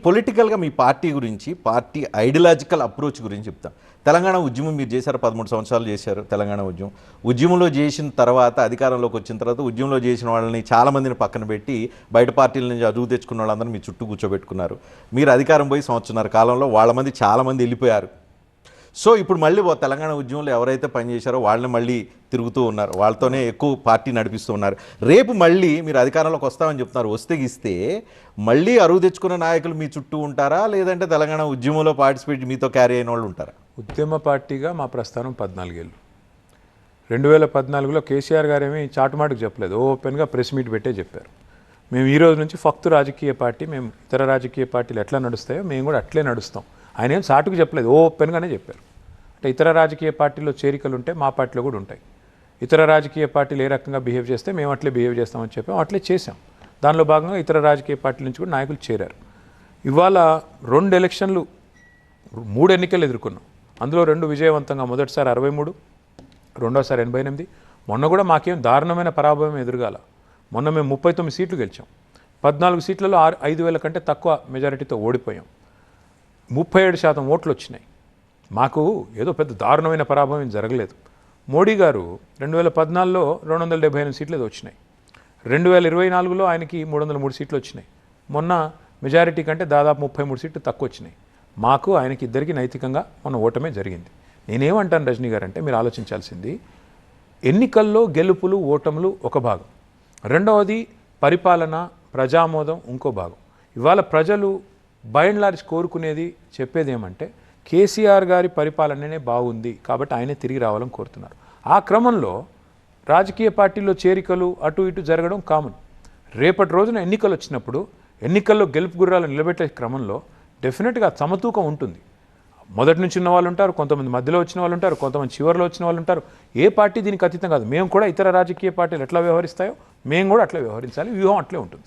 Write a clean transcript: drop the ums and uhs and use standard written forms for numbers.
పొలిటికల్గా మీ పార్టీ గురించి, party ideological approach గురించి చెప్తాం. తెలంగాణ ఉద్యమం మీరు చేశారు, 13 సంవత్సరాలు చేశారు తెలంగాణ ఉద్యమం. ఉద్యమంలో చేసిన తర్వాత, అధికారంలోకి వచ్చిన తర్వాత ఉద్యమంలో చేసిన వాళ్ళని చాలామందిని పక్కన పెట్టి బయట పార్టీల నుంచి అదుపు తెచ్చుకున్న వాళ్ళందరూ మీ చుట్టూ కూర్చోబెట్టుకున్నారు. మీరు అధికారం పోయి సంవత్సరన్నర కాలంలో వాళ్ళ మంది చాలామంది వెళ్ళిపోయారు. సో ఇప్పుడు మళ్ళీ తెలంగాణ ఉద్యమంలో ఎవరైతే పనిచేశారో వాళ్ళని మళ్ళీ తిరుగుతూ ఉన్నారు, వాళ్ళతోనే ఎక్కువ పార్టీ నడిపిస్తూ ఉన్నారు. రేపు మళ్ళీ మీరు అధికారంలోకి వస్తామని చెప్తున్నారు. వస్తే ఇస్తే మళ్ళీ అరువు తెచ్చుకున్న నాయకులు మీ చుట్టూ ఉంటారా, లేదంటే తెలంగాణ ఉద్యమంలో పార్టిసిపేట్ మీతో క్యారీ అయిన వాళ్ళు ఉంటారా? ఉద్యమ పార్టీగా మా ప్రస్థానం 14 ఏళ్ళు. 2014లో కేసీఆర్ గారేమీ చాటుమాటుకు చెప్పలేదు, ఓపెన్గా ప్రెస్ మీట్ పెట్టే చెప్పారు. మేము ఈ రోజు నుంచి ఫక్తు రాజకీయ పార్టీ, మేము ఇతర రాజకీయ పార్టీలు ఎట్లా నడుస్తాయో మేము కూడా అట్లే నడుస్తాం. ఆయన ఏం చాటుకు చెప్పలేదు, ఓపెన్గానే చెప్పారు. అంటే ఇతర రాజకీయ పార్టీల్లో చేరికలు ఉంటే మా పార్టీలో కూడా ఉంటాయి. ఇతర రాజకీయ పార్టీలు ఏ రకంగా బిహేవ్ చేస్తే మేము అట్లే బిహేవ్ చేస్తామని చెప్పాం, అట్లే చేసాం. దానిలో భాగంగా ఇతర రాజకీయ పార్టీల నుంచి కూడా నాయకులు చేరారు. ఇవాళ 2 ఎలక్షన్లు, 3 ఎన్నికలు ఎదుర్కొన్నాం. అందులో 2 విజయవంతంగా, మొదటిసారి 63, రెండోసారి 88. మొన్న కూడా మాకేం దారుణమైన పరాభవం ఎదురుగాల. మొన్న మేము 39 సీట్లు గెలిచాం. 14 సీట్లలో 5,000 కంటే తక్కువ మెజారిటీతో ఓడిపోయాం. 37% ఓట్లు వచ్చినాయి. మాకు ఏదో పెద్ద దారుణమైన పరాభవం జరగలేదు. మోడీ గారు 2014లో 278 సీట్లు ఏదో వచ్చినాయి. 2024లో ఆయనకి 303 సీట్లు వచ్చినాయి. మొన్న మెజారిటీ కంటే దాదాపు 33 సీట్లు తక్కువ వచ్చినాయి. మాకు ఆయనకి ఇద్దరికి నైతికంగా మొన్న ఓటమే జరిగింది. నేనేమంటాను రజనీ గారు అంటే, మీరు ఆలోచించాల్సింది, ఎన్నికల్లో గెలుపులు ఓటములు ఒక భాగం, రెండవది పరిపాలన ప్రజామోదం ఇంకో భాగం. ఇవాళ ప్రజలు బై అండ్ లార్జ్ కోరుకునేది, చెప్పేది ఏమంటే కేసీఆర్ గారి పరిపాలననే బాగుంది కాబట్టి ఆయనే తిరిగి రావాలని కోరుతున్నారు. ఆ క్రమంలో రాజకీయ పార్టీల్లో చేరికలు అటు ఇటు జరగడం కామన్. రేపటి రోజున ఎన్నికలు వచ్చినప్పుడు ఎన్నికల్లో గెలుపు గుర్రాలు నిలబెట్టే క్రమంలో డెఫినెట్గా సమతూకం ఉంటుంది. మొదటి నుంచి ఉన్న వాళ్ళు ఉంటారు, కొంతమంది మధ్యలో వచ్చిన వాళ్ళు ఉంటారు, కొంతమంది చివరిలో వచ్చిన వాళ్ళు ఉంటారు. ఏ పార్టీ దీనికి అతీతం కాదు. మేము కూడా ఇతర రాజకీయ పార్టీలు ఎట్లా వ్యవహరిస్తాయో మేము కూడా అట్లా వ్యవహరించాలి. వ్యూహం అట్లే ఉంటుంది.